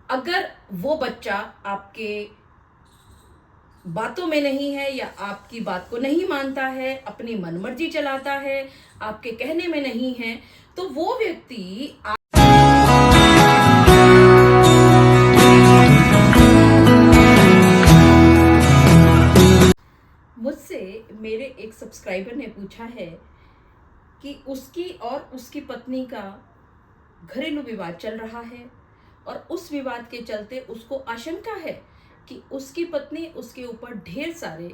अगर वो बच्चा आपके बातों में नहीं है या आपकी बात को नहीं मानता है, अपनी मनमर्जी चलाता है, आपके कहने में नहीं है, तो वो व्यक्ति मुझसे मेरे एक सब्सक्राइबर ने पूछा है कि उसकी और उसकी पत्नी का घरेलू विवाद चल रहा है और उस विवाद के चलते उसको आशंका है कि उसकी पत्नी उसके ऊपर ढेर सारे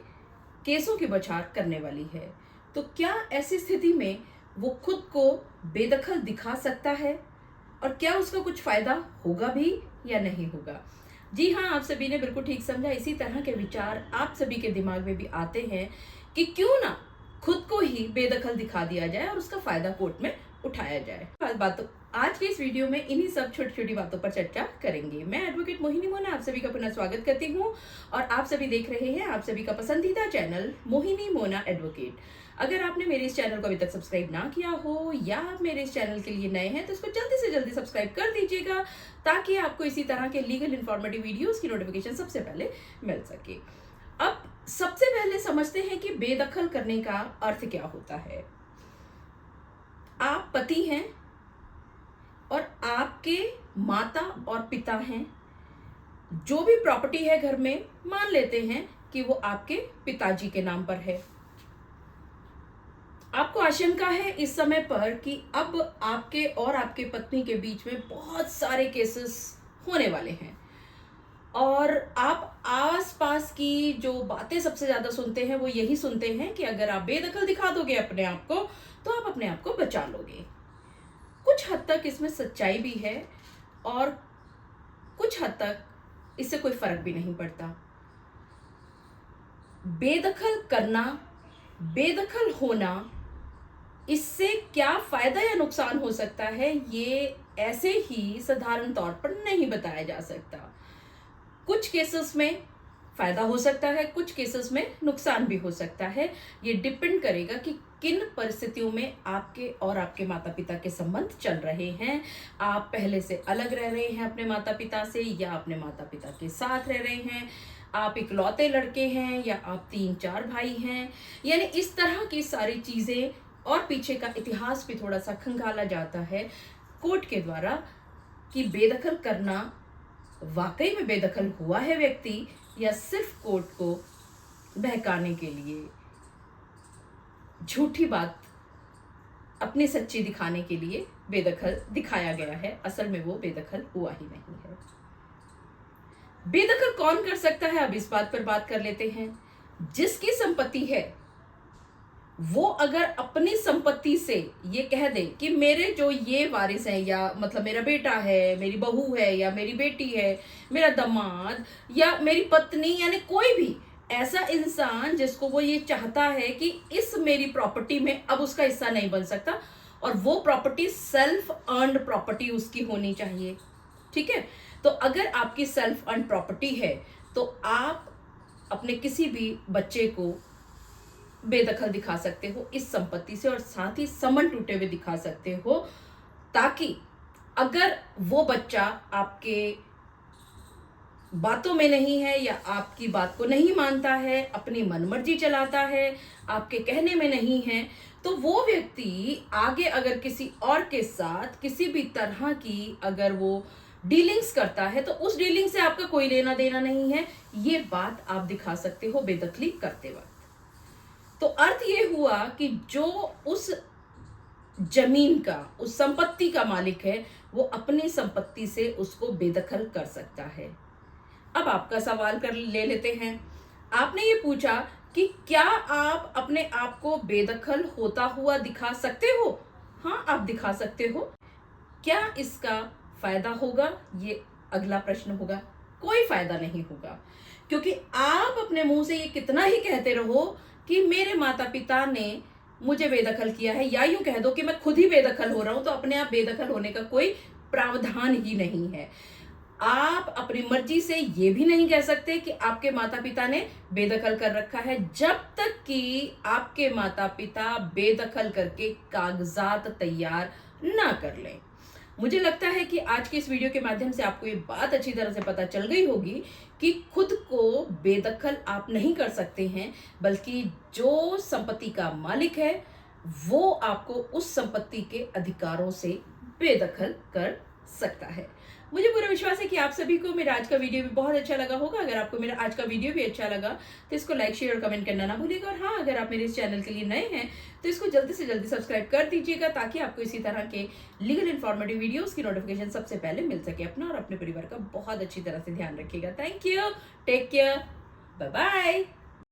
केसों की बौछार करने वाली है। तो क्या ऐसी स्थिति में वो खुद को बेदखल दिखा सकता है और क्या उसका कुछ फायदा होगा भी या नहीं होगा? जी हाँ, आप सभी ने बिल्कुल ठीक समझा। इसी तरह के विचार आप सभी के दिमाग में भी आते हैं कि क्यों ना खुद को ही बेदखल दिखा दिया जाए और उसका फायदा कोर्ट में उठाया जाए। बातों आज के इस वीडियो में इन्हीं सब छोटी छोटी बातों पर चर्चा करेंगे। मैं एडवोकेट मोहिनी मोना आप सभी का पुनः स्वागत करती हूँ और आप सभी देख रहे हैं आप सभी का पसंदीदा चैनल मोहिनी मोना एडवोकेट। अगर आपने मेरे इस चैनल को अभी तक सब्सक्राइब ना किया हो या आप मेरे इस चैनल के लिए नए हैं तो इसको जल्दी से जल्दी सब्सक्राइब कर दीजिएगा ताकि आपको इसी तरह के लीगल इन्फॉर्मेटिव वीडियोस की नोटिफिकेशन सबसे पहले मिल सके। अब सबसे पहले समझते हैं कि बेदखल करने का अर्थ क्या होता है। आप पति हैं और आपके माता और पिता हैं। जो भी प्रॉपर्टी है घर में, मान लेते हैं कि वो आपके पिताजी के नाम पर है। आपको आशंका है इस समय पर कि अब आपके और आपके पत्नी के बीच में बहुत सारे केसेस होने वाले हैं और आप आसपास की जो बातें सबसे ज्यादा सुनते हैं वो यही सुनते हैं कि अगर आप बेदखल दिखा दोगे अपने आप को तो आप अपने आप को बचा लोगे। कुछ हद तक इसमें सच्चाई भी है और कुछ हद तक इससे कोई फर्क भी नहीं पड़ता। बेदखल करना, बेदखल होना, इससे क्या फायदा या नुकसान हो सकता है ये ऐसे ही साधारण तौर पर नहीं बताया जा सकता। कुछ केसेस में फायदा हो सकता है, कुछ केसेस में नुकसान भी हो सकता है। ये डिपेंड करेगा कि किन परिस्थितियों में आपके और आपके माता पिता के संबंध चल रहे हैं। आप पहले से अलग रह रहे हैं अपने माता पिता से या अपने माता पिता के साथ रह रहे हैं, आप इकलौते लड़के हैं या आप 3-4 भाई हैं। यानी इस तरह की सारी चीजें और पीछे का इतिहास भी थोड़ा सा खंगाला जाता है कोर्ट के द्वारा कि बेदखल करना वाकई में बेदखल हुआ है व्यक्ति या सिर्फ कोर्ट को बहकाने के लिए झूठी बात अपनी सच्ची दिखाने के लिए बेदखल दिखाया गया है। असल में वो बेदखल हुआ ही नहीं है। बेदखल कौन कर सकता है, अब इस बात पर बात कर लेते हैं। जिसकी संपत्ति है वो अगर अपनी संपत्ति से ये कह दे कि मेरे जो ये वारिस हैं या मतलब मेरा बेटा है, मेरी बहू है या मेरी बेटी है, मेरा दामाद या मेरी पत्नी, यानी कोई भी ऐसा इंसान जिसको वो ये चाहता है कि इस मेरी प्रॉपर्टी में अब उसका हिस्सा नहीं बन सकता और वो प्रॉपर्टी सेल्फ अर्न्ड प्रॉपर्टी उसकी होनी चाहिए। ठीक है, तो अगर आपकी सेल्फ अर्न्ड प्रॉपर्टी है तो आप अपने किसी भी बच्चे को बेदखल दिखा सकते हो इस संपत्ति से और साथ ही समन टूटे हुए दिखा सकते हो ताकि अगर वो बच्चा आपके बातों में नहीं है या आपकी बात को नहीं मानता है, अपनी मनमर्जी चलाता है, आपके कहने में नहीं है, तो वो व्यक्ति आगे अगर किसी और के साथ किसी भी तरह की अगर वो डीलिंग्स करता है तो उस डीलिंग से आपका कोई लेना देना नहीं है। ये बात आप दिखा सकते हो बेदखली करते वक्त। तो अर्थ ये हुआ कि जो उस जमीन का, उस संपत्ति का मालिक है वो अपनी संपत्ति से उसको बेदखल कर सकता है। अब आपका सवाल कर ले लेते हैं। आपने ये पूछा कि क्या आप अपने आप को बेदखल होता हुआ दिखा सकते हो? हाँ, आप दिखा सकते हो। क्या इसका फायदा होगा? ये अगला प्रश्न होगा। कोई फायदा नहीं होगा क्योंकि आप अपने मुंह से ये कितना ही कहते रहो कि मेरे माता पिता ने मुझे बेदखल किया है या यूं कह दो कि मैं खुद ही बेदखल हो रहा हूं, तो अपने आप बेदखल होने का कोई प्रावधान ही नहीं है। आप अपनी मर्जी से ये भी नहीं कह सकते कि आपके माता पिता ने बेदखल कर रखा है जब तक कि आपके माता पिता बेदखल करके कागजात तैयार ना कर लें। मुझे लगता है कि आज के इस वीडियो के माध्यम से आपको ये बात अच्छी तरह से पता चल गई होगी कि खुद को बेदखल आप नहीं कर सकते हैं, बल्कि जो संपत्ति का मालिक है वो आपको उस संपत्ति के अधिकारों से बेदखल कर सकता है। मुझे पूरा विश्वास है कि आप सभी को मेरा आज का वीडियो भी बहुत अच्छा लगा होगा। अगर आपको मेरा आज का वीडियो भी अच्छा लगा तो इसको लाइक, शेयर और कमेंट करना ना भूलिएगा। और हाँ, अगर आप मेरे इस चैनल के लिए नए हैं तो इसको जल्दी से जल्दी सब्सक्राइब कर दीजिएगा, ताकि आपको इसी तरह के लीगल इन्फॉर्मेटिव वीडियोस की नोटिफिकेशन सबसे पहले मिल सके। अपना और अपने परिवार का बहुत अच्छी तरह से ध्यान रखिएगा। Thank you, take care, bye bye.